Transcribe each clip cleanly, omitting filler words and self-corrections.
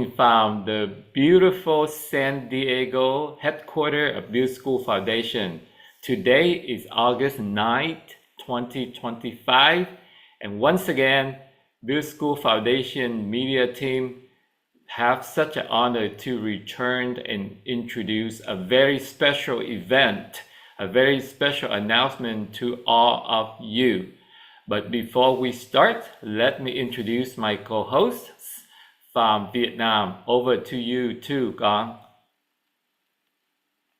speaking from the beautiful San Diego headquarters of Build School Foundation. Today is August 9th, 2025, and once again, Build School Foundation media team have such an honor to return and introduce a very special event, a very special announcement to all of you. But before we start, let me introduce my co-hosts from Vietnam. Over to you too, Gong.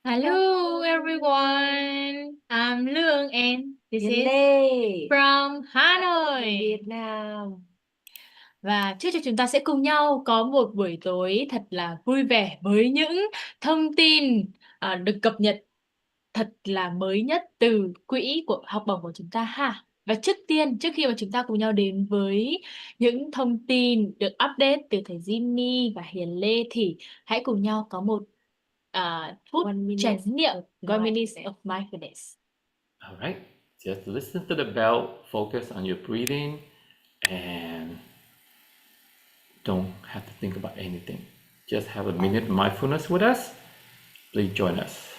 Hello everyone, I'm Lương and this is Lê from Hanoi. Việt Nam. Và trước cho chúng ta sẽ cùng nhau có một buổi tối thật là vui vẻ với những thông tin được cập nhật thật là mới nhất từ quỹ của học bổng của chúng ta ha. Và trước khi mà chúng ta cùng nhau đến với những thông tin được update từ thầy Jimmy và Hiền Lê thì hãy cùng nhau có một phút chánh niệm, one minute of mindfulness. All right, just listen to the bell, focus on your breathing, and don't have to think about anything. Just have a minute of mindfulness with us. Please join us.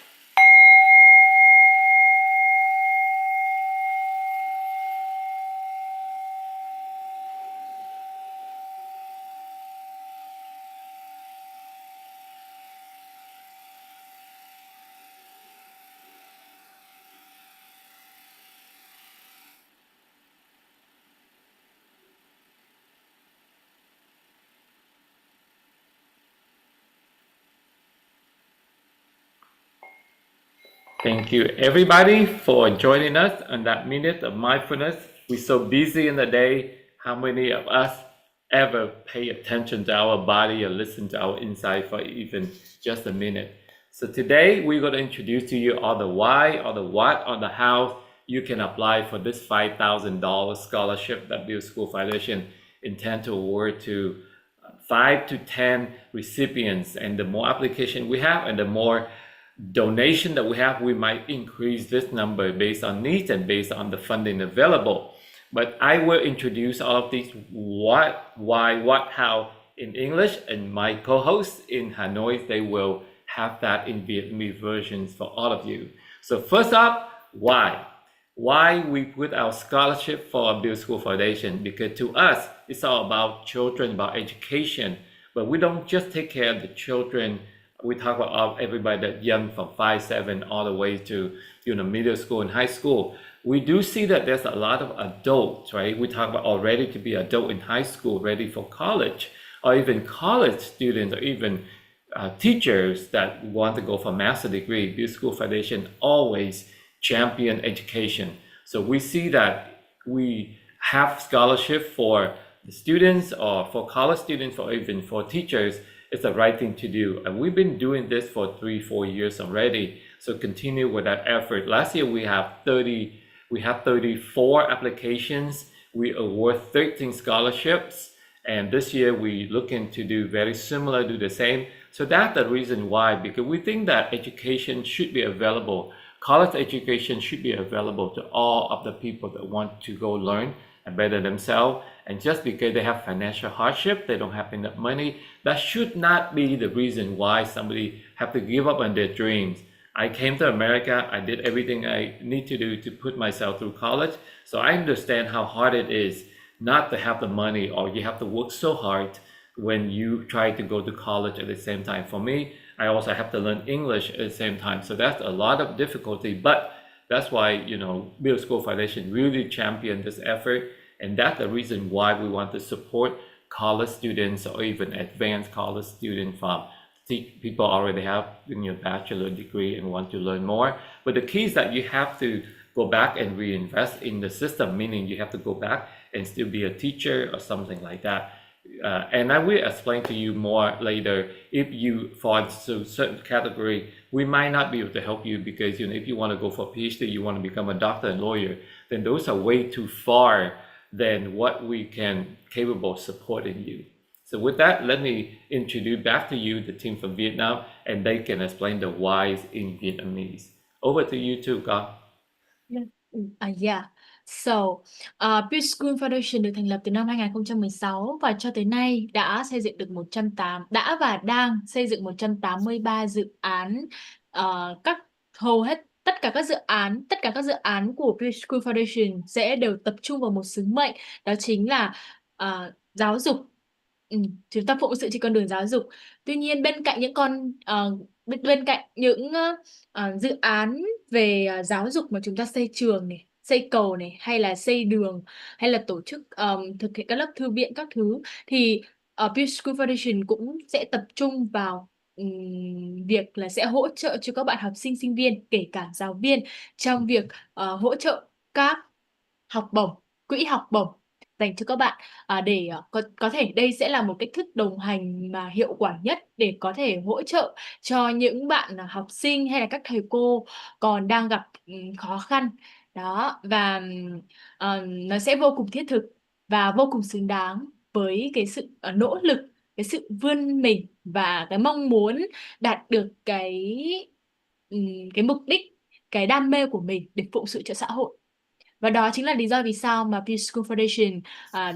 Thank you everybody for joining us on that minute of mindfulness. We're so busy in the day. How many of us ever pay attention to our body or listen to our inside for even just a minute? So today we're going to introduce to you all the why, all the what, all the how you can apply for this $5,000 scholarship that Build School Foundation intend to award to 5 to 10 recipients. And the more application we have and the more donation that we have, we might increase this number based on needs and based on the funding available. But I will introduce all of these what, why, what, how in English, and my co-hosts in Hanoi, they will have that in Vietnamese versions for all of you. So first up, why? Why we put our scholarship for Build School Foundation? Because to us, it's all about children, about education. But we don't just take care of the children. We talk about everybody that's young from 5, 7 all the way to middle school and high school. We do see that there's a lot of adults, right? We talk about already to be adult in high school, ready for college, or even college students, or even teachers that want to go for master's degree. Build School Foundation always champion education. So we see that we have scholarship for the students or for college students or even for teachers. It's the right thing to do. And we've been doing this for 3-4 years already. So continue with that effort. Last year we have 34 applications. We award 13 scholarships. And this year we looking to do very similar, do the same. So that's the reason why, because we think that education should be available. College education should be available to all of the people that want to go learn and better themselves. And just because they have financial hardship, they don't have enough money, that should not be the reason why somebody have to give up on their dreams. I came to America, I did everything I need to do to put myself through college. So I understand how hard it is not to have the money, or you have to work so hard when you try to go to college at the same time. For me, I also have to learn English at the same time. So that's a lot of difficulty, but that's why, Build School Foundation really championed this effort. And that's the reason why we want to support college students or even advanced college students from people already have bachelor degree and want to learn more. But the key is that you have to go back and reinvest in the system, meaning you have to go back and still be a teacher or something like that. And I will explain to you more later. If you fall into a certain category, we might not be able to help you because if you want to go for a PhD, you want to become a doctor and lawyer, then those are way too far than what we can capable of supporting you. So with that, let me introduce back to you the team from Vietnam, and they can explain the whys in Vietnamese. Over to you too, Ga. Yeah. Peace School Foundation được thành lập từ năm 2016 và cho tới nay đã xây dựng được 108 đã và đang xây dựng 183 dự án. Các hầu hết tất cả các dự án của Peace School Foundation sẽ đều tập trung vào một sứ mệnh, đó chính là giáo dục. Chúng ta phụng sự trên con đường giáo dục. Tuy nhiên bên cạnh những dự án về giáo dục mà chúng ta xây trường này, xây cầu này, hay là xây đường, hay là tổ chức thực hiện các lớp thư viện các thứ, thì Peace School Foundation cũng sẽ tập trung vào việc là sẽ hỗ trợ cho các bạn học sinh sinh viên, kể cả giáo viên, trong việc hỗ trợ các học bổng, quỹ học bổng dành cho các bạn, để có thể đây sẽ là một cách thức đồng hành mà hiệu quả nhất để có thể hỗ trợ cho những bạn học sinh hay là các thầy cô còn đang gặp khó khăn đó. Và nó sẽ vô cùng thiết thực và vô cùng xứng đáng với cái sự nỗ lực, cái sự vươn mình và cái mong muốn đạt được cái mục đích, cái đam mê của mình để phụng sự cho xã hội. Và đó chính là lý do vì sao mà Peace School Foundation à,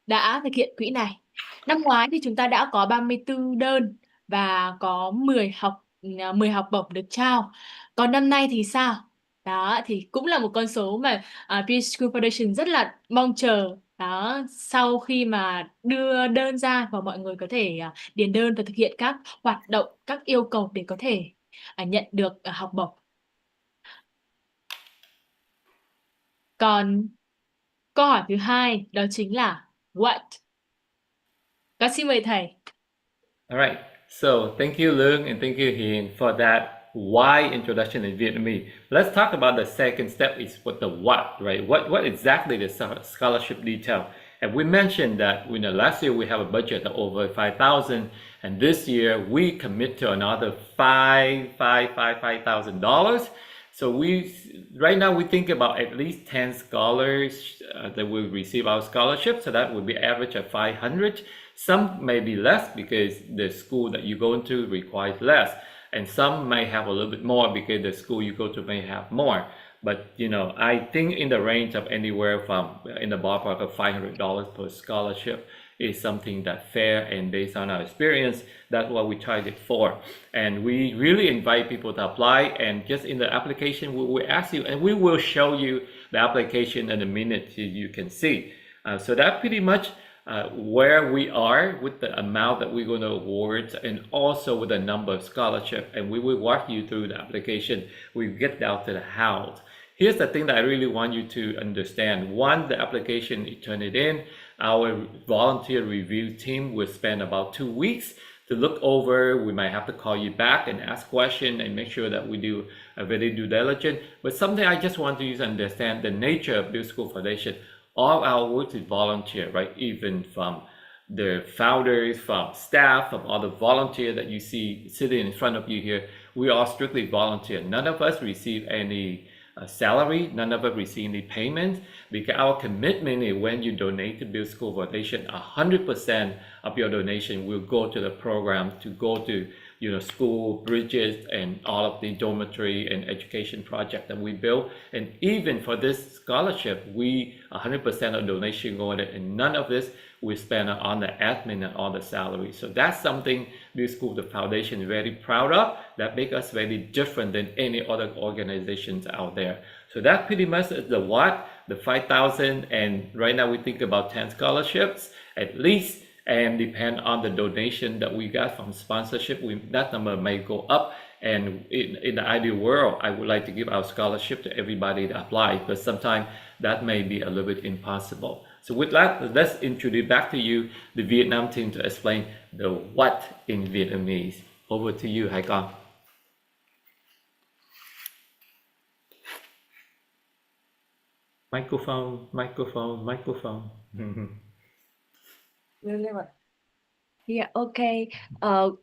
đã thực hiện quỹ này. Năm ngoái thì chúng ta đã có 34 đơn và có 10 học bổng được trao. Còn năm nay thì sao? Đó thì cũng là một con số mà Peace School Foundation rất là mong chờ. Đó, sau khi mà đưa đơn ra và mọi người có thể điền đơn và thực hiện các hoạt động, các yêu cầu để có thể nhận được học bổng. Còn câu hỏi thứ hai đó chính là what? Con xin mời thầy. All right. So thank you, Lương, and thank you, Hiền, for that why introduction in Vietnamese. Let's talk about the second step is what the what, right? What exactly the scholarship detail? And we mentioned that last year we have a budget of over 5,000, and this year we commit to another $5,000. So right now we think about at least 10 scholars that will receive our scholarship. So that would be average of 500. Some may be less because the school that you go into requires less, and some may have a little bit more because the school you go to may have more. But I think in the range of anywhere from in the ballpark of $500 per scholarship is something that's fair, and based on our experience, that's what we target for. And we really invite people to apply, and just in the application we will ask you, and we will show you the application in a minute you can see. So that pretty much where we are with the amount that we're going to award, and also with the number of scholarship, and we will walk you through the application. We get down to the how. Here's the thing that I really want you to understand. One, the application, you turn it in. Our volunteer review team will spend about 2 weeks to look over. We might have to call you back and ask questions and make sure that we do a very due diligence. But something I just want you to understand the nature of Build School Foundation. All our work is volunteer, right? Even from the founders, from staff, from all the volunteers that you see sitting in front of you here, we are strictly volunteer. None of us receive any salary, none of us receive any payment, because our commitment is when you donate to Build School Foundation, 100% of your donation will go to the program, to go to school, bridges, and all of the dormitory and education project that we build. And even for this scholarship, 100% of donation going there, and none of this we spend on the admin and all the salary. So that's something Build School, the foundation, is very proud of. That makes us very different than any other organizations out there. So that pretty much is the what, the 5,000, and right now we think about 10 scholarships at least, and depend on the donation that we got from sponsorship, that number may go up. And in the ideal world, I would like to give our scholarship to everybody that apply, but sometimes that may be a little bit impossible. So with that, let's introduce back to you the Vietnam team to explain the what in Vietnamese. Over to you, Hai Con. Microphone, microphone, microphone. Lên ạ. Yeah, ok.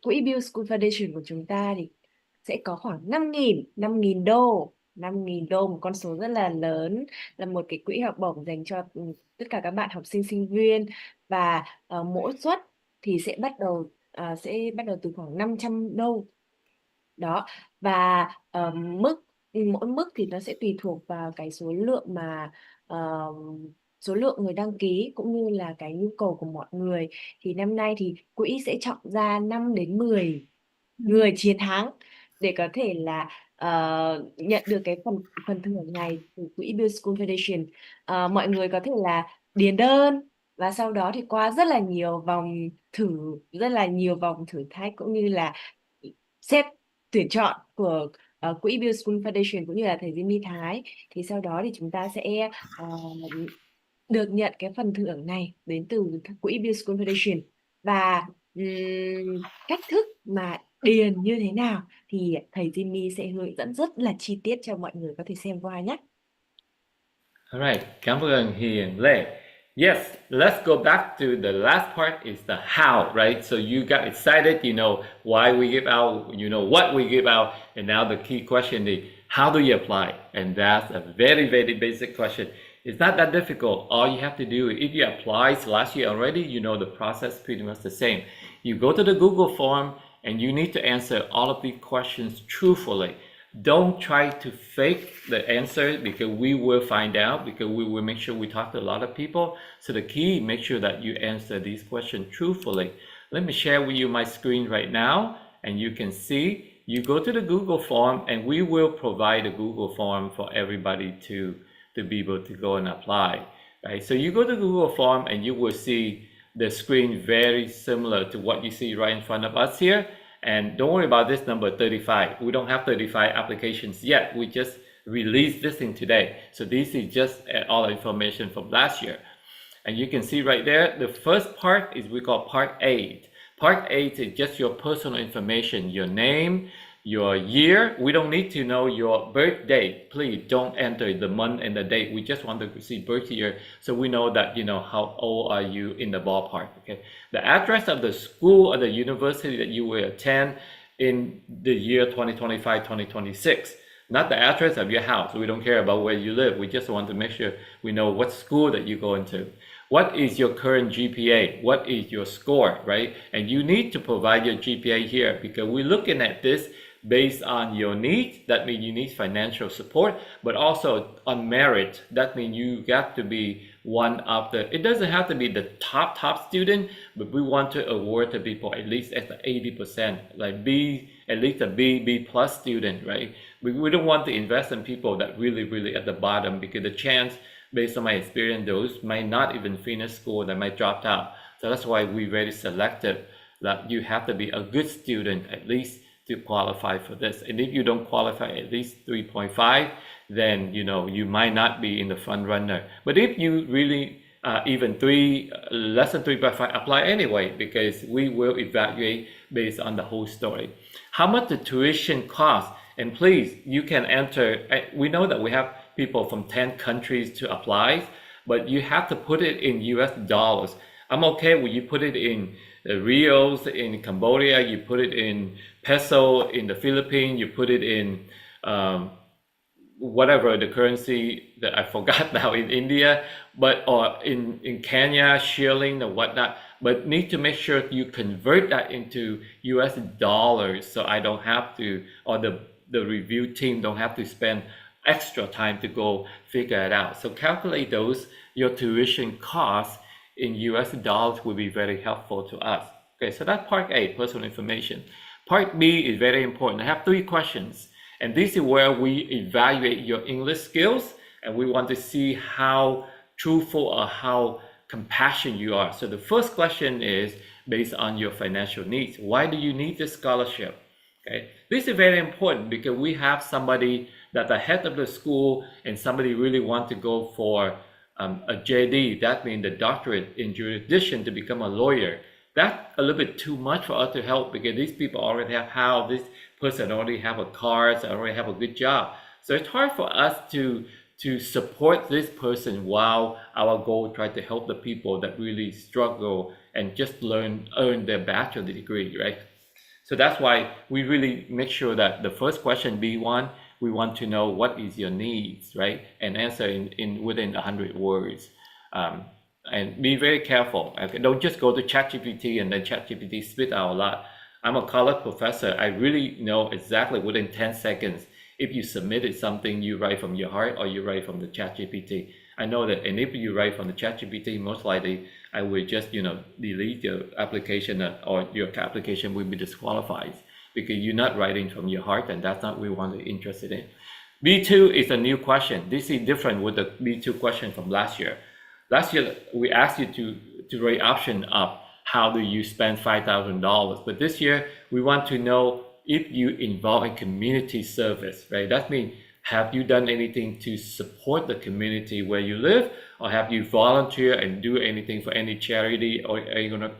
Quỹ Build School Foundation của chúng ta thì sẽ có khoảng 5.000 đô. 5.000 đô, một con số rất là lớn, là một cái quỹ học bổng dành cho tất cả các bạn học sinh sinh viên. Và mỗi suất thì sẽ bắt đầu từ khoảng 500 đô. Đó. Và mức mỗi mức thì nó sẽ tùy thuộc vào cái ờ, số lượng người đăng ký cũng như là cái nhu cầu của mọi người. Thì năm nay thì quỹ sẽ chọn ra 5 đến 10 Ừ. người chiến thắng để có thể là nhận được cái phần phần thưởng này từ quỹ Build School Foundation. Mọi người có thể là điền đơn và sau đó thì qua rất là nhiều vòng thử thách cũng như là xét tuyển chọn của quỹ Build School Foundation cũng như là thầy Jimmy Thái, thì sau đó thì chúng ta sẽ được nhận cái phần thưởng này đến từ quỹ Build School Foundation. Và cách thức mà điền như thế nào thì thầy Jimmy sẽ hướng dẫn rất là chi tiết cho mọi người có thể xem qua nhé. Alright, cảm ơn Hiền Lê. Yes, let's go back to the last part is the how, right? So you got excited, you know why we give out, you know what we give out, and now the key question is how do you apply? And that's a very, very basic question. It's not that difficult. All you have to do, if you applied last year already, you know the process pretty much the same. You go to the Google form and you need to answer all of these questions truthfully. Don't try to fake the answer because we will find out, because we will make sure we talk to a lot of people. So the key, make sure that you answer these questions truthfully. Let me share with you my screen right now, and you can see, you go to the Google form and we will provide a Google form for everybody to be able to go and apply. Right? So you go to Google form and you will see the screen very similar to what you see right in front of us here. And don't worry about this number 35. We don't have 35 applications yet. We just released this thing today. So this is just all information from last year. And you can see right there, the first part is we call part 8. Part 8 is just your personal information, your name, your year. We don't need to know your birth date. Please don't enter the month and the date. We just want to see birth year so we know that, you know, how old are you in the ballpark. Okay. The address of the school or the university that you will attend in the year 2025, 2026. Not the address of your house. We don't care about where you live. We just want to make sure we know what school that you go into. What is your current GPA? What is your score, right? And you need to provide your GPA here because we're looking at this based on your needs. That means you need financial support, but also on merit. That means you got to be one of the, it doesn't have to be the top student, but we want to award to people at least at the 80%, like B, at least a B plus student, right? We don't want to invest in people that really at the bottom because the chance, based on my experience, those might not even finish school, they might drop out. So that's why we're very selective, that you have to be a good student at least to qualify for this. And if you don't qualify at least 3.5, then you know you might not be in the front runner. But if you really even less than 3.5, apply anyway because we will evaluate based on the whole story. How much the tuition costs? And please, you can enter. We know that we have people from 10 countries to apply, but you have to put it in US dollars. I'm okay with you put it in Rios in Cambodia, you put it in peso in the Philippines, you put it in whatever the currency that I forgot now in India, but or in Kenya, shilling or whatnot. But need to make sure you convert that into US dollars so I don't have to, or the review team don't have to spend extra time to go figure it out. So calculate those, your tuition costs in US dollars will be very helpful to us. Okay, so that's part A, personal information. Part B is very important. I have 3 questions, and this is where we evaluate your English skills, and we want to see how truthful or how compassionate you are. So the first question is based on your financial needs. Why do you need this scholarship? Okay, this is very important because we have somebody that the head of the school and somebody really want to go for a JD, that means the doctorate in jurisdiction to become a lawyer. That's a little bit too much for us to help because these people already have house, this person already have a car, so already have a good job. So it's hard for us to support this person while our goal try to help the people that really struggle and just earn their bachelor degree, right? So that's why we really make sure that the first question, B1, we want to know what is your needs, right? And answer in within 100 words. And be very careful. Okay? Don't just go to ChatGPT and then ChatGPT spit out a lot. I'm a college professor. I really know exactly within 10 seconds if you submitted something you write from your heart or you write from the ChatGPT. I know that, and if you write from the ChatGPT, most likely I will just delete your application, or your application will be disqualified because you're not writing from your heart, and that's not what we want to be interested in. B2 is a new question. This is different with the B2 question from last year. Last year we asked you to rate option up. How do you spend $5,000? But this year we want to know if you involve in community service, right? That means, have you done anything to support the community where you live, or have you volunteer and do anything for any charity or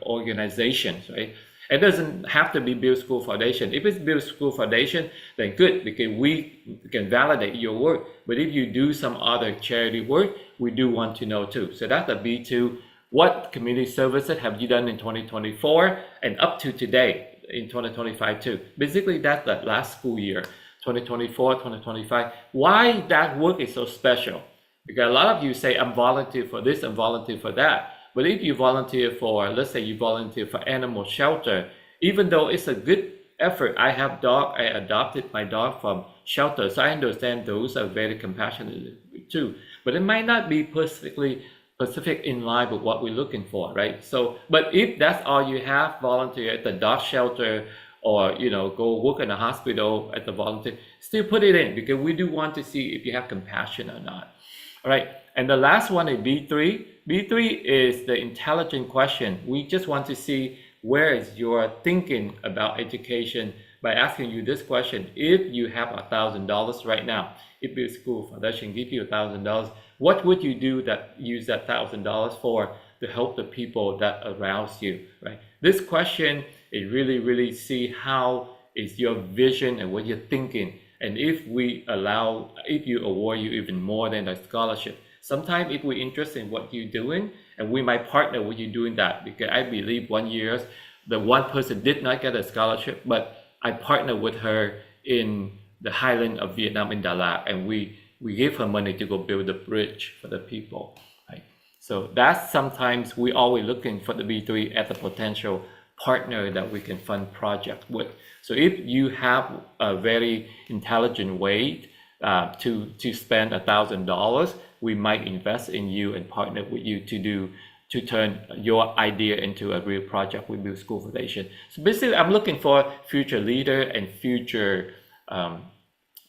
organizations, right? It doesn't have to be Build School Foundation. If it's Build School Foundation, then good, because we can validate your work. But if you do some other charity work, we do want to know too. So that's the B2. What community services have you done in 2024 and up to today in 2025 too? Basically, that's the last school year. 2024, 2025. Why that work is so special? Because a lot of you say, I'm volunteer for this, I'm volunteer for that. But if you volunteer for, let's say you volunteer for animal shelter, even though it's a good effort, I have dog, I adopted my dog from shelter, so I understand those are very compassionate too. But it might not be specific in line with what we're looking for, right? So, but if that's all you have, volunteer at the dog shelter, or go work in a hospital at the volunteer, still put it in, because we do want to see if you have compassion or not. All right, and the last one is B3. B3 is the intelligent question. We just want to see where is your thinking about education by asking you this question. If you have $1,000 right now, if your school foundation give you $1,000, what would you do that use that $1,000 for to help the people that arouse you, right? This question is really see how is your vision and what you're thinking. And if you award you even more than a scholarship, sometimes if we're interested in what you're doing, and we might partner with you doing that, because I believe 1 year, the one person did not get a scholarship, but I partnered with her in the highland of Vietnam in Đà Lạt, and we gave her money to go build a bridge for the people, right? So that's sometimes we always looking for the B3 as a potential partner that we can fund project with. So if you have a very intelligent way to spend $1,000, we might invest in you and partner with you to turn your idea into a real project with Build School Foundation. So basically, I'm looking for future leader and future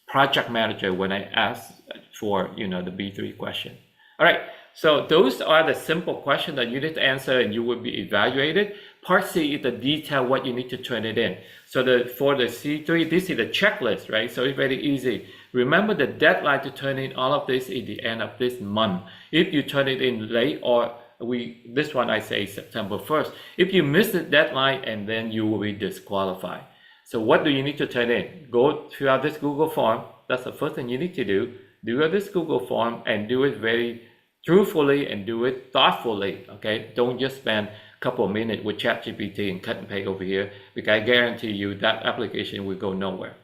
project manager when I ask for the B3 question. All right, so those are the simple questions that you need to answer, and you will be evaluated. Part C is the detail what you need to turn it in. So for the C3, this is the checklist, right? So it's very easy. Remember, the deadline to turn in all of this is the end of this month. If you turn it in late, or this one I say September 1st. If you miss the deadline, and then you will be disqualified. So what do you need to turn in? Go fill out this Google form. That's the first thing you need to do. Do this Google form and do it very truthfully and do it thoughtfully, okay? Don't just spend a couple of minutes with ChatGPT and cut and paste over here, because I guarantee you that application will go nowhere.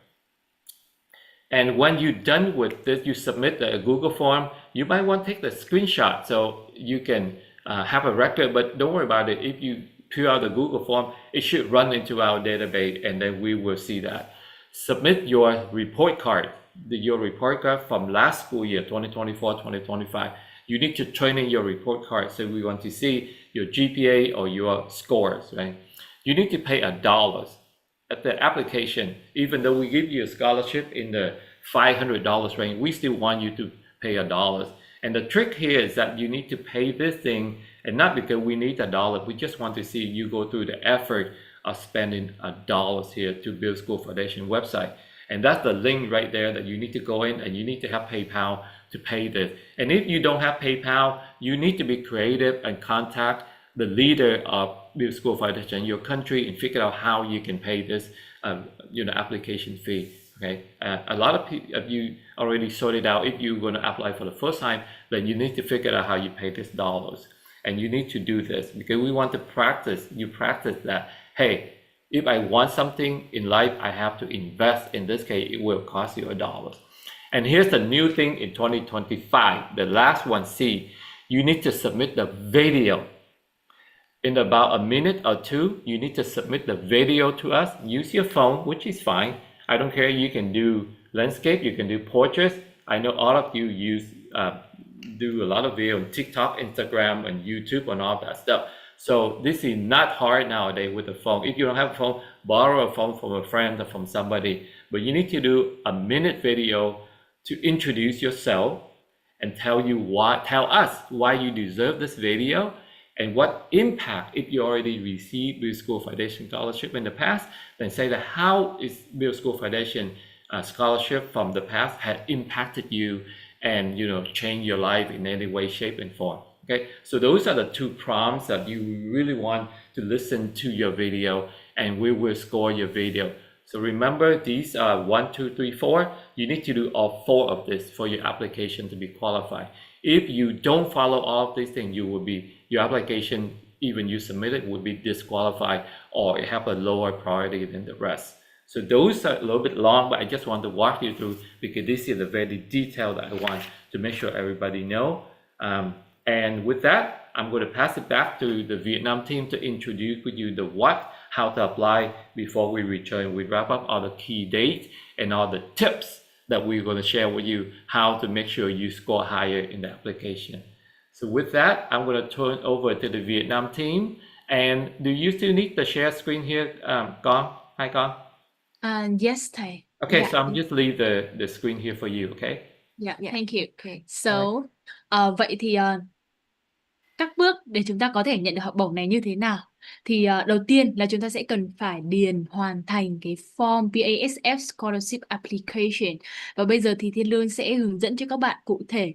And when you're done with this, you submit the Google form, you might want to take the screenshot so you can have a record, but don't worry about it. If you fill out the Google form, it should run into our database, and then we will see that. Submit your report card, your report card from last school year, 2024, 2025. You need to turn in your report card, so we want to see your GPA or your scores, right? You need to pay $1 at the application. Even though we give you a scholarship in the $500 range, we still want you to pay $1. And the trick here is that you need to pay this thing, and not because we need $1. We just want to see you go through the effort of spending $1 here to Build School Foundation website. And that's the link right there that you need to go in, and you need to have PayPal to pay this. And if you don't have PayPal, you need to be creative and contact the leader of Build School Foundation in your country and figure out how you can pay this application fee. Okay, a lot of you already sorted out. If you're going to apply for the first time, then you need to figure out how you pay this dollars, and you need to do this because we want to practice. You practice that. Hey, if I want something in life, I have to invest. In this case, it will cost you $1. And here's the new thing in 2025. The last one, C. You need to submit the video. In about a minute or two, you need to submit the video to us. Use your phone, which is fine. I don't care. You can do landscape, you can do portraits. I know all of you do a lot of video on TikTok, Instagram, and YouTube, and all that stuff. So this is not hard nowadays with the phone. If you don't have a phone, borrow a phone from a friend or from somebody. But you need to do a minute video to introduce yourself and tell us why you deserve this video and what impact, if you already received Build School Foundation scholarship in the past, then say that how is Build School Foundation scholarship from the past had impacted you and change your life in any way, shape, and form. Okay, so those are the 2 prompts that you really want to listen to your video, and we will score your video. So remember, these are 1, 2, 3, 4. You need to do all 4 of this for your application to be qualified. If you don't follow all of these things, your application, even you submit it, would be disqualified or it have a lower priority than the rest. So those are a little bit long, but I just want to walk you through because this is the very detail that I want to make sure everybody know. And with that, I'm going to pass it back to the Vietnam team to introduce with you the what, how to apply before we return. We wrap up all the key dates and all the tips that we're going to share with you, how to make sure you score higher in the application. So with that, I'm going to turn over to the Vietnam team. And do you still need the share screen here, Con? Hi, Con. Yes, thầy. Okay, so I'm just leave the screen here for you, okay? Yeah, Yeah. thank you. Okay. So, vậy thì các bước để chúng ta có thể nhận được học bổng này như thế nào? Thì đầu tiên là chúng ta sẽ cần phải hoàn thành cái form BaSF Scholarship Application. Và bây giờ thì Thiên Lương sẽ hướng dẫn cho các bạn cụ thể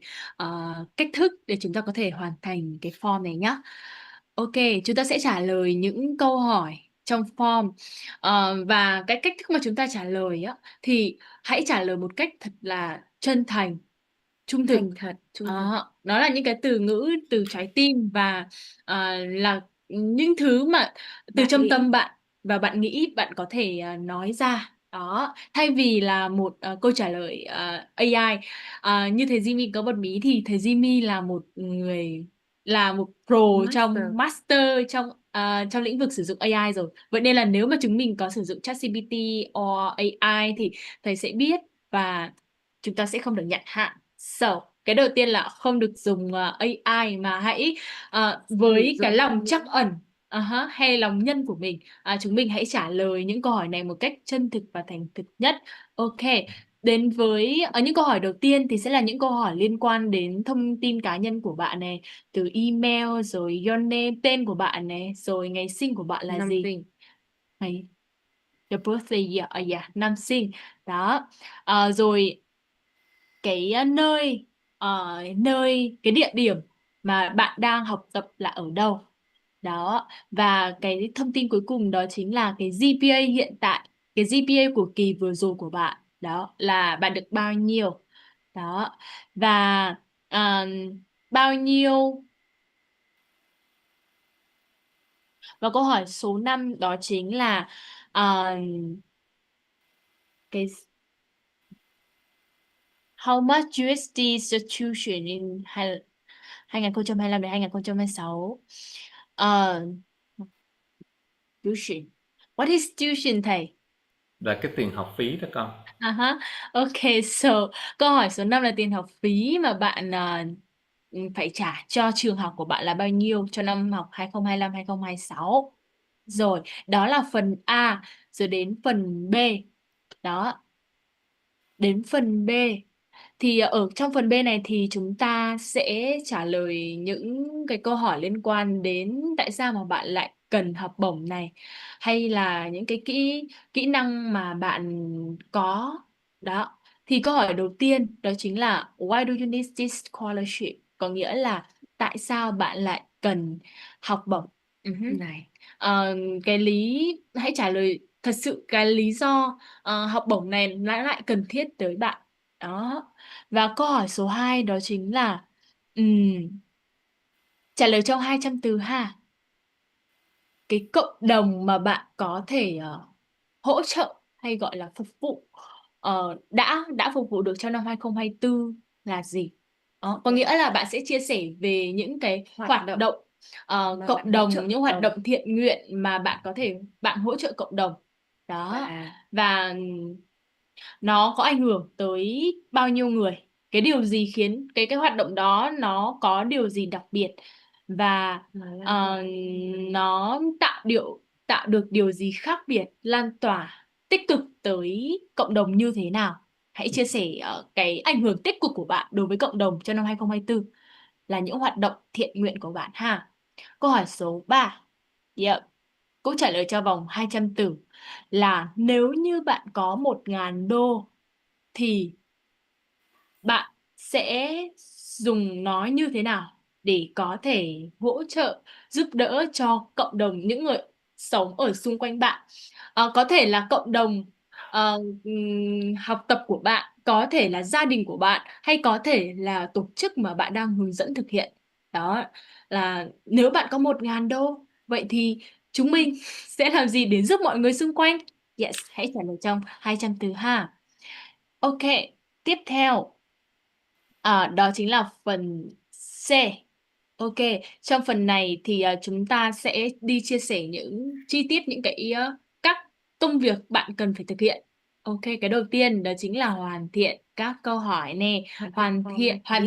cách thức để chúng ta có thể hoàn thành cái form này nhé. Ok, chúng ta sẽ trả lời những câu hỏi trong form. Và cái cách thức mà chúng ta trả lời á, thì hãy trả lời một cách thật là chân thành, trung thực. Thành thật, trung thực. Nó là những cái từ ngữ từ trái tim và là những thứ mà từ Bạn trong nghĩ. tâm bạn và bạn nghĩ bạn có thể nói ra. Đó, thay vì là một câu trả lời AI. Như thầy Jimmy có bật mí thì thầy Jimmy là một pro master trong lĩnh vực sử dụng AI rồi. Vậy nên là nếu mà chúng mình có sử dụng ChatGPT or AI thì thầy sẽ biết và chúng ta sẽ không được nhận hạn. So, cái đầu tiên là không được dùng AI mà hãy với cái lòng trắc ẩn hay lòng nhân của mình, chúng mình hãy trả lời những câu hỏi này một cách chân thực và thành thực nhất. Ok, đến với những câu hỏi đầu tiên thì sẽ là những câu hỏi liên quan đến thông tin cá nhân của bạn này, từ email rồi your name, tên của bạn này, rồi ngày sinh của bạn là Năm gì? sinh. Ngày your birthday year, năm sinh. Đó. Rồi cái cái địa điểm mà bạn đang học tập là ở đâu. Đó, và cái thông tin cuối cùng đó chính là cái GPA hiện tại, cái GPA của kỳ vừa rồi của bạn. Đó, là bạn được bao nhiêu. Đó, và bao nhiêu. Và câu hỏi số 5 đó chính là cái how much USD is the tuition in 2025 đến 2026. Tuition. What is tuition thầy? Là cái tiền học phí đó con. Ok, so câu hỏi số 5 là tiền học phí mà bạn phải trả cho trường học của bạn là bao nhiêu cho năm học 2025-2026. Rồi, đó là phần A. Rồi đến phần B. Đó. Đến phần B. Thì ở trong phần B này thì chúng ta sẽ trả lời những cái câu hỏi liên quan đến tại sao mà bạn lại cần học bổng này, hay là những cái kỹ năng mà bạn có. Đó. Thì câu hỏi đầu tiên đó chính là why do you need this scholarship? Có nghĩa là tại sao bạn lại cần học bổng này. Hãy trả lời thật sự cái lý do học bổng này lại cần thiết tới bạn. Đó. Và câu hỏi số 2 đó chính là trả lời trong 200 từ ha. Cái cộng đồng mà bạn có thể hỗ trợ hay gọi là phục vụ đã phục vụ được trong năm 2024 là gì? Đó, có nghĩa là bạn sẽ chia sẻ về những cái hoạt động cộng đồng, những hoạt động thiện nguyện mà bạn hỗ trợ cộng đồng. Đó. Và nó có ảnh hưởng tới bao nhiêu người, cái điều gì khiến cái hoạt động đó nó có điều gì đặc biệt, và nó tạo được điều gì khác biệt, lan tỏa tích cực tới cộng đồng như thế nào. Hãy chia sẻ cái ảnh hưởng tích cực của bạn đối với cộng đồng trong năm 2024 là những hoạt động thiện nguyện của bạn ha. Câu hỏi số 3. Yep. Câu trả lời cho vòng 200 từ là nếu như bạn có 1.000 đô thì bạn sẽ dùng nó như thế nào để có thể hỗ trợ, giúp đỡ cho cộng đồng, những người sống ở xung quanh bạn. Có thể là cộng đồng học tập của bạn, có thể là gia đình của bạn, hay có thể là tổ chức mà bạn đang hướng dẫn thực hiện. Đó là nếu bạn có 1.000 đô, vậy thì chúng mình sẽ làm gì để giúp mọi người xung quanh? Yes, hãy trả lời trong 200 từ ha. Ok, tiếp theo. Đó chính là phần C. Ok, trong phần này thì chúng ta sẽ đi chia sẻ những chi tiết, những cái các công việc bạn cần phải thực hiện. Ok, cái đầu tiên đó chính là hoàn thiện các câu hỏi nè, hoàn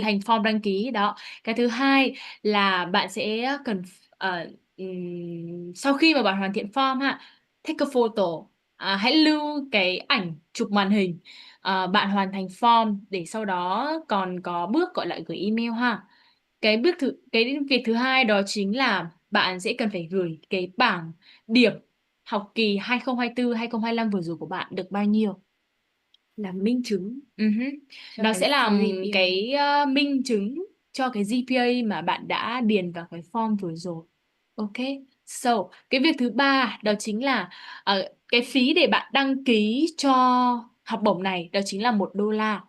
thành form đăng ký đó. Cái thứ hai là bạn sẽ cần sau khi mà bạn hoàn thiện form ha, take a photo, hãy lưu cái ảnh chụp màn hình. Bạn hoàn thành form để sau đó còn có bước gọi là gửi email ha. Cái việc thứ hai đó chính là bạn sẽ cần phải gửi cái bảng điểm học kỳ 2024-2025 vừa rồi của bạn được bao nhiêu. Làm minh chứng cho Nó cái sẽ làm GPA. cái minh chứng cho cái GPA mà bạn đã điền vào cái form vừa rồi. Ok. So, cái việc thứ ba đó chính là cái phí để bạn đăng ký cho học bổng này đó chính là $1.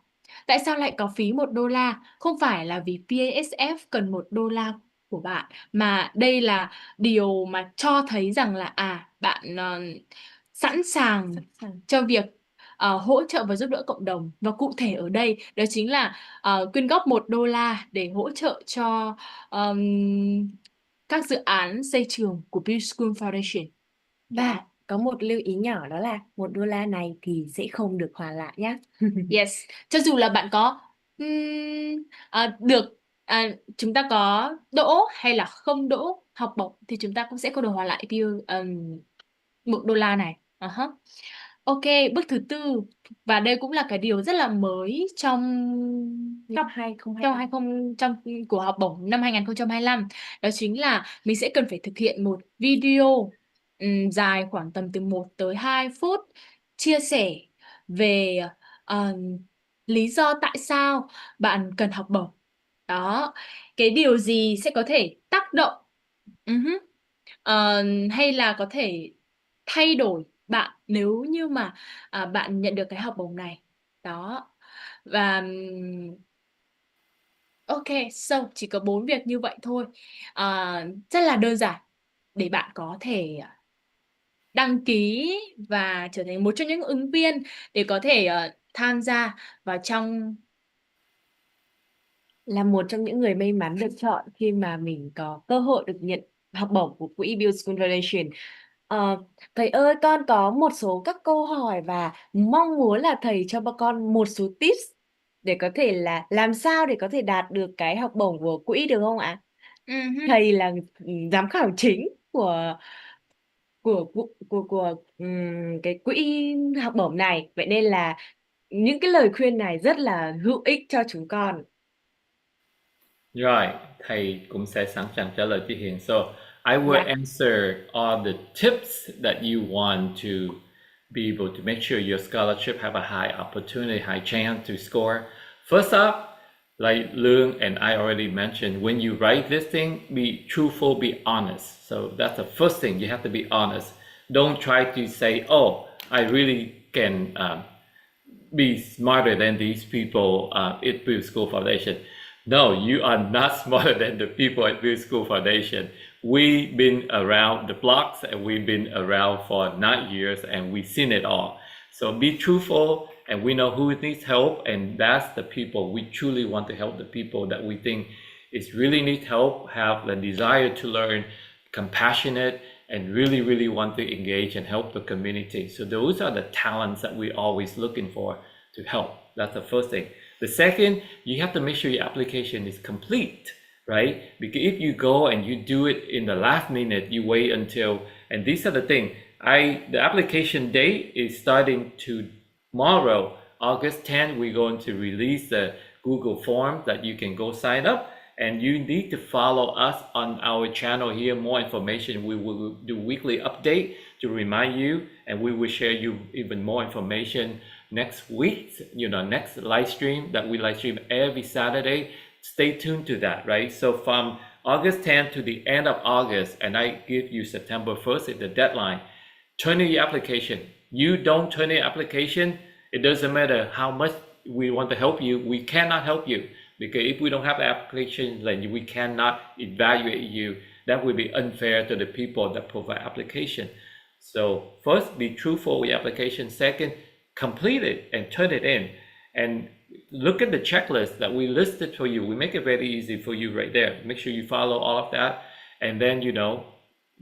Tại sao lại có phí $1? Không phải là vì BaSF cần $1 của bạn, mà đây là điều mà cho thấy rằng là bạn sẵn sàng cho việc hỗ trợ và giúp đỡ cộng đồng. Và cụ thể ở đây đó chính là quyên góp $1 để hỗ trợ cho các dự án xây trường của Build School Foundation. Và có một lưu ý nhỏ, đó là $1 này thì sẽ không được hoàn lại nhé. Yes, cho dù là bạn có chúng ta có đỗ hay là không đỗ học bổng thì chúng ta cũng sẽ không được hoàn lại $1 này. Ok, bước thứ tư, và đây cũng là cái điều rất là mới trong Năm trong 2025. của học bổng năm 2025, đó chính là mình sẽ cần phải thực hiện một video dài khoảng tầm từ 1 tới 2 phút chia sẻ về lý do tại sao bạn cần học bổng. Đó, cái điều gì sẽ có thể tác động hay là có thể thay đổi bạn nếu như mà bạn nhận được cái học bổng này. Đó. Và ok, so chỉ có 4 việc như vậy thôi. Rất là đơn giản để bạn có thể đăng ký và trở thành một trong những ứng viên để có thể tham gia vào trong. Là một trong những người may mắn được chọn khi mà mình có cơ hội được nhận học bổng của quỹ Build School Foundation. Thầy ơi, con có một số các câu hỏi và mong muốn là thầy cho bọn con một số tips để có thể là làm sao để có thể đạt được cái học bổng của quỹ được không ạ? Thầy là giám khảo chính của cái quỹ học bổng này, vậy nên là những cái lời khuyên này rất là hữu ích cho chúng con. Rồi, thầy cũng sẽ sẵn sàng trả lời cho Hiền. So, I will Dạ. answer all the tips that you want to be able to make sure your scholarship have a high opportunity, high chance to score. First up, like Lương and I already mentioned, when you write this thing, be truthful, be honest. So that's the first thing, you have to be honest. Don't try to say, oh, I really can be smarter than these people at Build School Foundation. No, you are not smarter than the people at Build School Foundation. We've been around the blocks and we've been around for 9 years and we've seen it all. So be truthful, and we know who needs help, and that's the people we truly want to help. The people that we think is really need help, have the desire to learn, compassionate, and really, really want to engage and help the community. So those are the talents that we're always looking for to help. That's the first thing. The second, you have to make sure your application is complete, right? Because if you go and you do it in the last minute, you wait until, and these are the thing, the application date is starting tomorrow, August 10th. We're going to release the Google form that you can go sign up, and you need to follow us on our channel here. More information. We will do weekly update to remind you, and we will share you even more information next week, next live stream that we live stream every Saturday. Stay tuned to that, right? So from August 10th to the end of August, and I give you September 1st is the deadline. Turn in your application. You don't turn in your application, it doesn't matter how much we want to help you, we cannot help you, because if we don't have the application, then we cannot evaluate you. That would be unfair to the people that provide application. So first, be truthful with your application. Second, complete it and turn it in. And look at the checklist that we listed for you. We make it very easy for you right there. Make sure you follow all of that. And then,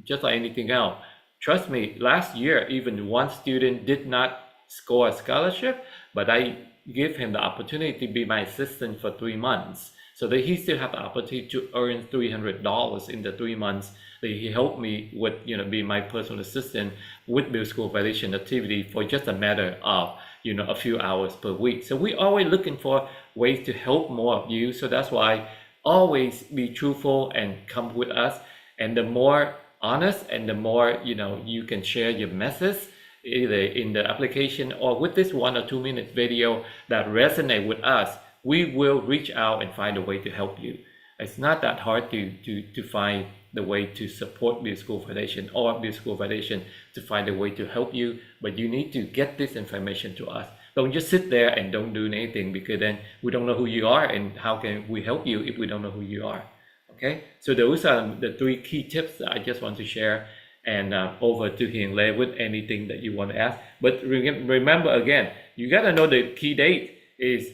just like anything else, trust me, last year, even one student did not score a scholarship, but I give him the opportunity to be my assistant for 3 months, so that he still have the opportunity to earn $300 in the 3 months that he helped me with, be my personal assistant with Build School Foundation activity for just a matter of, a few hours per week. So we always looking for ways to help more of you. So that's why always be truthful and come with us. And the more honest and the more, you can share your message either in the application or with this 1 or 2 minute video that resonate with us, we will reach out and find a way to help you. It's not that hard to find the way to support Build School Foundation or Build School Foundation to find a way to help you, but you need to get this information to us. Don't just sit there and don't do anything, because then we don't know who you are, and how can we help you if we don't know who you are? Okay, so those are the 3 key tips that I just want to share. And over to Hiền Lê with anything that you want to ask. But remember again, you got to know the key date is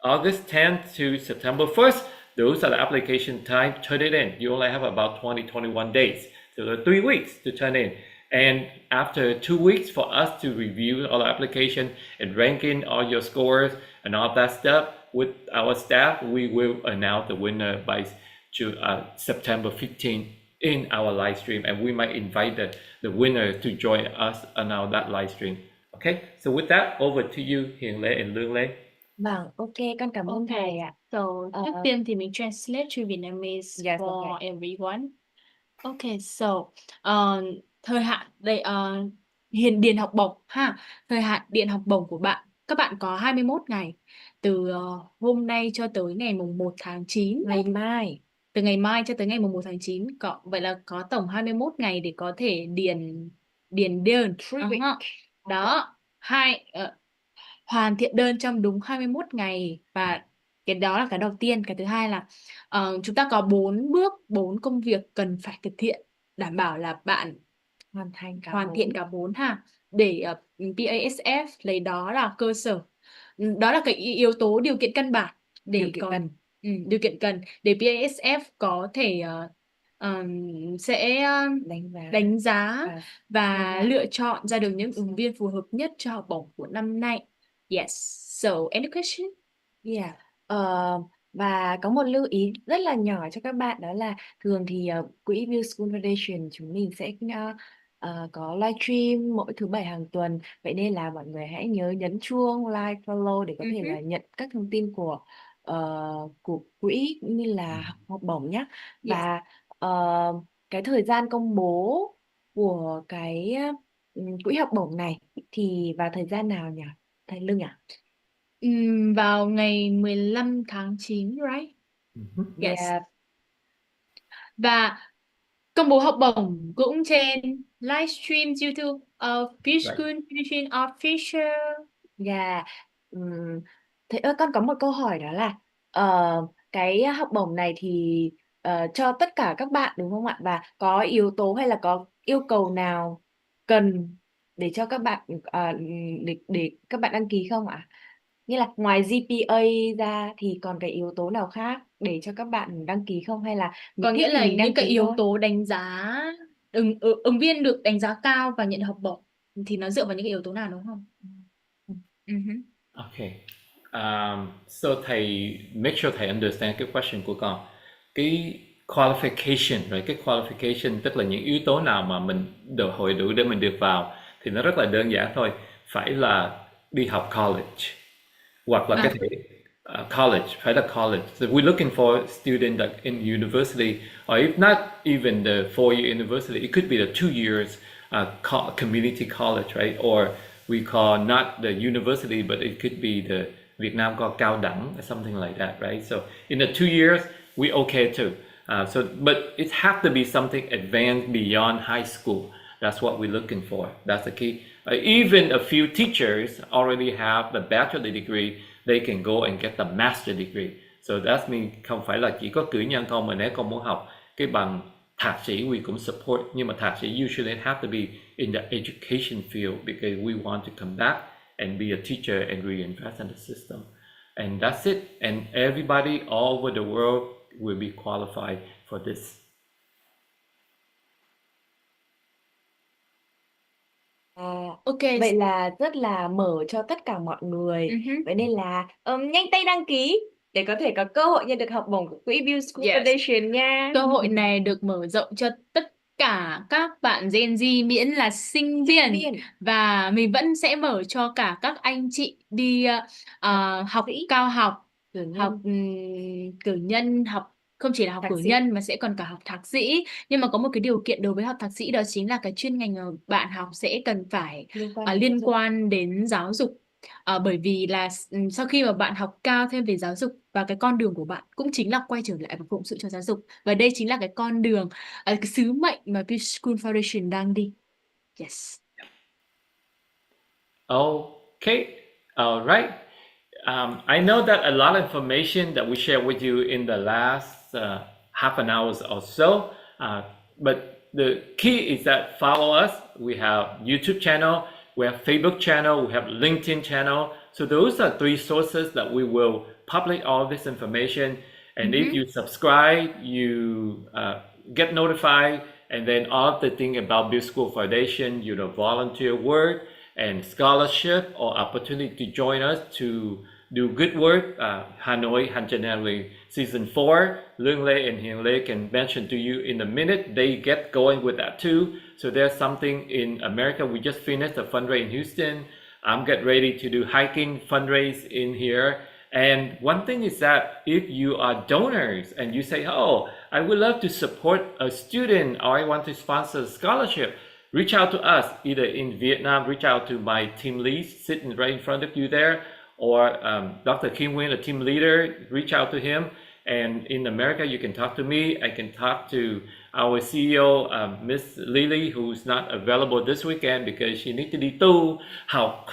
August 10th to September 1st. Those are the application time. Turn it in. You only have about 21 days. So there are 3 weeks to turn in. And after 2 weeks for us to review all the application and ranking all your scores and all that stuff with our staff, we will announce the winner by September 15th in our live stream, and we might invite the winner to join us on that live stream. Okay, so with that, over to you, Hiền Lê and Lương Lê. Vâng, ok, con cảm ơn thầy Okay, ạ. so trước tiên thì mình translate to Vietnamese Yes, for okay. everyone. Okay, so thời hạn đây điền học bổng ha. Thời hạn điền học bổng của các bạn có 21 ngày từ hôm nay cho tới ngày mùng 1 tháng 9. Ngày mai. Từ ngày mai cho tới ngày mùng 1 tháng 9. Vậy là có tổng 21 ngày để có thể điền đơn. Đó, hoàn thiện đơn trong đúng 21 ngày. Và cái đó là cái đầu tiên. Cái thứ hai là chúng ta có 4 bước, 4 công việc cần phải thực hiện, đảm bảo là bạn hoàn thiện cả 4 ha, để BASF lấy đó là cơ sở. Đó là cái yếu tố điều kiện căn bản để điều kiện cần để BASF có thể sẽ đánh giá và lựa chọn ra được những ứng viên phù hợp nhất cho học bổng của năm nay. Yes. So, any question? Yeah. Và có một lưu ý rất là nhỏ cho các bạn, đó là thường thì quỹ Build School Foundation chúng mình sẽ có live stream mỗi thứ 7 hàng tuần. Vậy nên là mọi người hãy nhớ nhấn chuông like, follow để có thể là nhận các thông tin của quỹ cũng như là học bổng nhé. Và cái thời gian công bố của cái quỹ học bổng này thì vào thời gian nào nhỉ? Thầy Lương ạ? Vào ngày 15 tháng 9, right? Yes. Yeah. Và công bố học bổng cũng trên livestream YouTube of Build School Foundation Official. Yeah. Thế con có một câu hỏi, đó là cái học bổng này thì cho tất cả các bạn đúng không ạ? Và có yếu tố hay là có yêu cầu nào cần để cho các bạn để các bạn đăng ký không ạ? Như là ngoài GPA ra thì còn cái yếu tố nào khác để cho các bạn đăng ký không, hay là Có nghĩa là những cái yếu thôi? tố đánh giá ứng viên được đánh giá cao và nhận học bổng thì nó dựa vào những cái yếu tố nào đúng không? Ừ. Okay. So thầy make sure thầy understand cái question của con. Cái qualification, rồi cái qualification tức là những yếu tố nào mà mình hội đủ để mình được vào thì nó rất là đơn giản thôi. Phải là đi học college hoặc là cái thể college, phải là college. So we're looking for student like in university, or if not even the 4-year university, it could be the 2 years community college, right? Or we call not the university, but it could be the Vietnam called cao đẳng or something like that, right? So in the 2 years, we okay too. But it has to be something advanced beyond high school. That's what we're looking for. That's the key. Even a few teachers already have the bachelor degree. They can go and get the master degree. So that means không phải là chỉ có cử nhân không, mà nếu con muốn học cái bằng thạc sĩ, we cũng support. Nhưng mà thạc sĩ usually have to be in the education field because we want to come back and be a teacher and reinvest in the system. And that's it. And everybody all over the world will be qualified for this. Ok. Vậy là rất là mở cho tất cả mọi người. Vậy nên là nhanh tay đăng ký để có thể có cơ hội nhận được học bổng của quỹ Build School Yes. Foundation nha. Cơ hội này được mở rộng cho tất cả các bạn Gen Z miễn là sinh viên, và mình vẫn sẽ mở cho cả các anh chị đi học cao học, học cử nhân, học không chỉ là học Thạc cử sĩ. nhân mà sẽ còn cả học thạc sĩ. Nhưng mà có một cái điều kiện đối với học thạc sĩ, đó chính là cái chuyên ngành mà bạn học sẽ cần phải liên quan đến giáo dục. Bởi vì là sau khi mà bạn học cao thêm về giáo dục, và cái con đường của bạn cũng chính là quay trở lại và phụng sự cho giáo dục, và đây chính là cái con đường, cái sứ mệnh mà Peace School Foundation đang đi. Yes. Okay, all right. I know that a lot of information that we shared with you in the last half an hour or so, but the key is that follow us. We have YouTube channel, we have Facebook channel, we have LinkedIn channel. So those are 3 sources that we will publish all this information. And if you subscribe, you get notified, and then all the thing about Build School Foundation, volunteer work and scholarship or opportunity to join us to do good work. Hanoi Hanjanelli season 4, Lương Lê and Hiền Lê can mention to you in a minute. They get going with that too. So there's something in America. We just finished a fundraiser in Houston. I'm getting ready to do hiking fundraise in here. And one thing is that if you are donors and you say, oh, I would love to support a student, or I want to sponsor a scholarship, reach out to us, either in Vietnam, reach out to my team lead sitting right in front of you there, or Dr. Kim Nguyen, a team leader, reach out to him. And in America, you can talk to me. I can talk to our CEO, Miss Lily, who's not available this weekend because she needs to đi tu, học,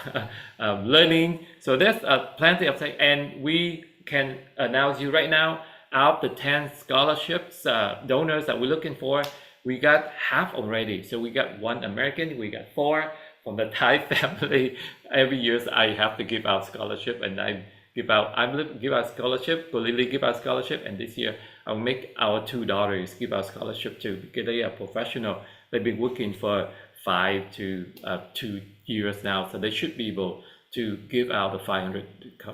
learning. So there's plenty of things. And we can announce you right now, out of the 10 scholarships donors that we're looking for, we got half already. So we got 1 American, we got 4 from the Thai family. Every year I have to give out scholarship, and I give out scholarship, Lily give out scholarship, and this year I'll make our 2 daughters give out scholarship too, because they are professional. They've been working for 5 to 2 years now, so they should be able to give out the 500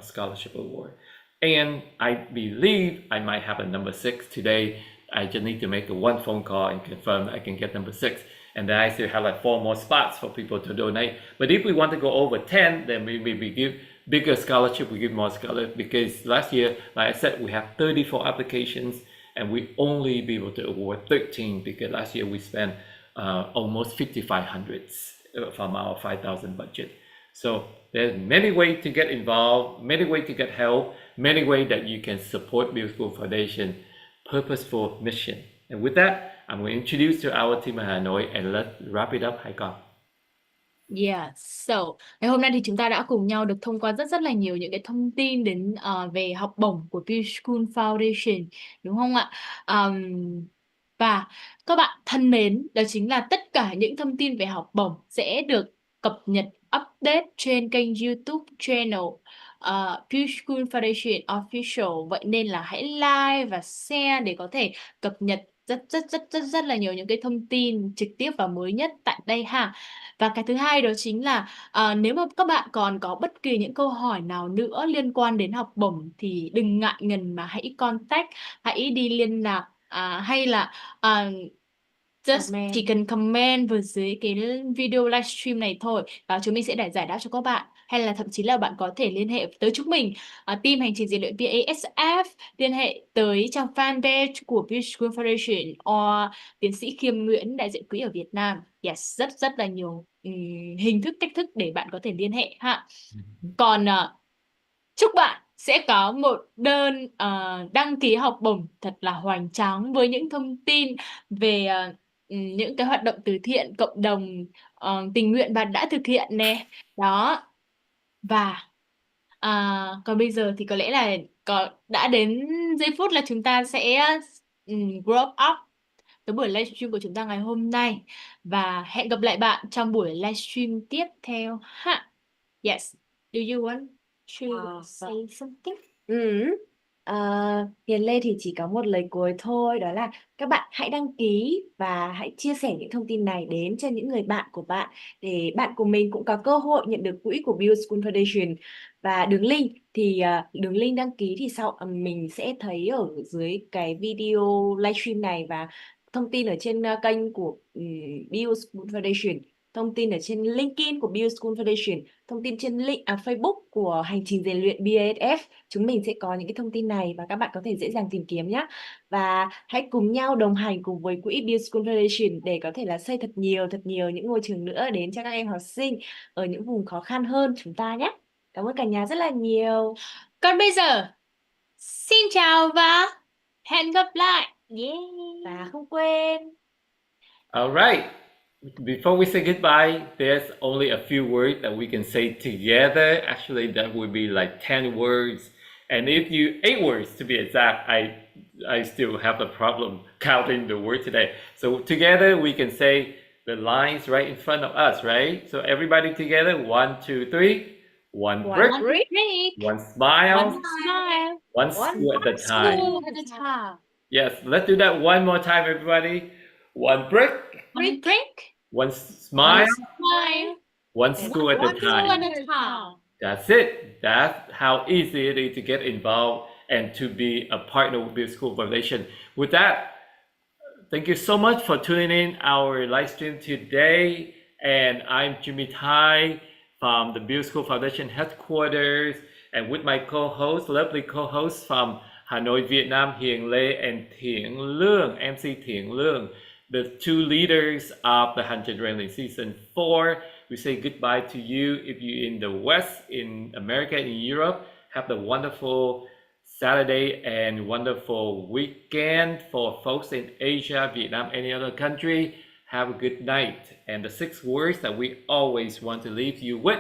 scholarship award. And I believe I might have a number 6 today. I just need to make 1 phone call and confirm I can get number 6. And then I still have like 4 more spots for people to donate. But if we want to go over 10, then maybe we give bigger scholarship, we give more scholarship, because last year, like I said, we have 34 applications and we only be able to award 13 because last year we spent almost 5,500 from our 5,000 budget. So there's many ways to get involved, many ways to get help, many ways that you can support Build School Foundation purposeful mission. And with that, I'm going to introduce to our team in Hanoi, and let's wrap it up. Hai con. Yeah, so ngày hôm nay thì chúng ta đã cùng nhau được thông qua rất là nhiều những cái thông tin đến về học bổng của Peace School Foundation, đúng không ạ? Và các bạn thân mến, đó chính là tất cả những thông tin về học bổng sẽ được cập nhật update trên kênh YouTube channel Peace School Foundation Official. Vậy nên là hãy like và share để có thể cập nhật rất là nhiều những cái thông tin trực tiếp và mới nhất tại đây ha. Và cái thứ hai đó chính là nếu mà các bạn còn có bất kỳ những câu hỏi nào nữa liên quan đến học bổng thì đừng ngại ngần mà hãy contact, hãy đi liên lạc hay là just chỉ Comment. cần comment vào dưới cái video livestream này thôi và chúng mình sẽ để giải đáp cho các bạn, hay là thậm chí là bạn có thể liên hệ tới chúng mình, team hành trình rèn luyện BaSF, liên hệ tới trang fanpage của Business School Foundation or tiến sĩ Khiêm Nguyễn, đại diện quỹ ở Việt Nam. Yes, rất rất là nhiều hình thức, cách thức để bạn có thể liên hệ ha. Còn chúc bạn sẽ có một đơn đăng ký học bổng thật là hoành tráng với những thông tin về những cái hoạt động từ thiện cộng đồng, tình nguyện bạn đã thực hiện nè. Đó. Và còn bây giờ thì có lẽ là đã đến giây phút là chúng ta sẽ wrap up cái buổi livestream của chúng ta ngày hôm nay, và hẹn gặp lại bạn trong buổi livestream tiếp theo ha. Yes. Do you want to say something? Ừ. Hiền Lê thì chỉ có một lời cuối thôi, đó là các bạn hãy đăng ký và hãy chia sẻ những thông tin này đến cho những người bạn của bạn để bạn của mình cũng có cơ hội nhận được quỹ của Build School Foundation. Và đường link đăng ký thì sau mình sẽ thấy ở dưới cái video livestream này, và thông tin ở trên kênh của Build School Foundation, thông tin ở trên LinkedIn của Build School Foundation, thông tin trên Facebook của hành trình rèn luyện BASF. Chúng mình sẽ có những cái thông tin này và các bạn có thể dễ dàng tìm kiếm nhé. Và hãy cùng nhau đồng hành cùng với quỹ Build School Foundation để có thể là xây thật nhiều những ngôi trường nữa đến cho các em học sinh ở những vùng khó khăn hơn chúng ta nhé. Cảm ơn cả nhà rất là nhiều. Còn bây giờ, xin chào và hẹn gặp lại. Yeah. Và không quên. All right. Before we say goodbye, there's only a few words that we can say together. Actually, that would be like 10 words. And if you 8 words to be exact, I still have a problem counting the word today. So together we can say the lines right in front of us, right? So everybody together, 1, 2, 3. One brick, One break, one smile, one smile, one school at a time. school at a time. Yes, let's do that one more time, everybody. One brick, One break, one smile, smile, one school at a one school time. at a time. That's it. That's how easy it is to get involved and to be a partner with Build School Foundation. With that, thank you so much for tuning in our live stream today. And I'm Jimmy Tai from the Build School Foundation headquarters, and with my co-host, lovely co-host from Hanoi, Vietnam, Hiền Lê and Thiện Lương, MC Thiện Lương, the two leaders of the 100 Railing Season 4. We say goodbye to you if you're in the West, in America, in Europe. Have the wonderful Saturday and wonderful weekend. For folks in Asia, Vietnam, any other country, have a good night. And the 6 words that we always want to leave you with,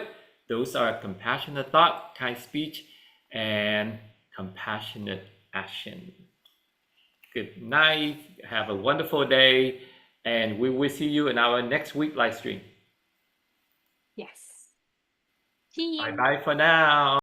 those are compassionate thought, kind speech, and compassionate action. Good night. Have a wonderful day. And we will see you in our next week live stream. Yes. See you. Bye bye for now.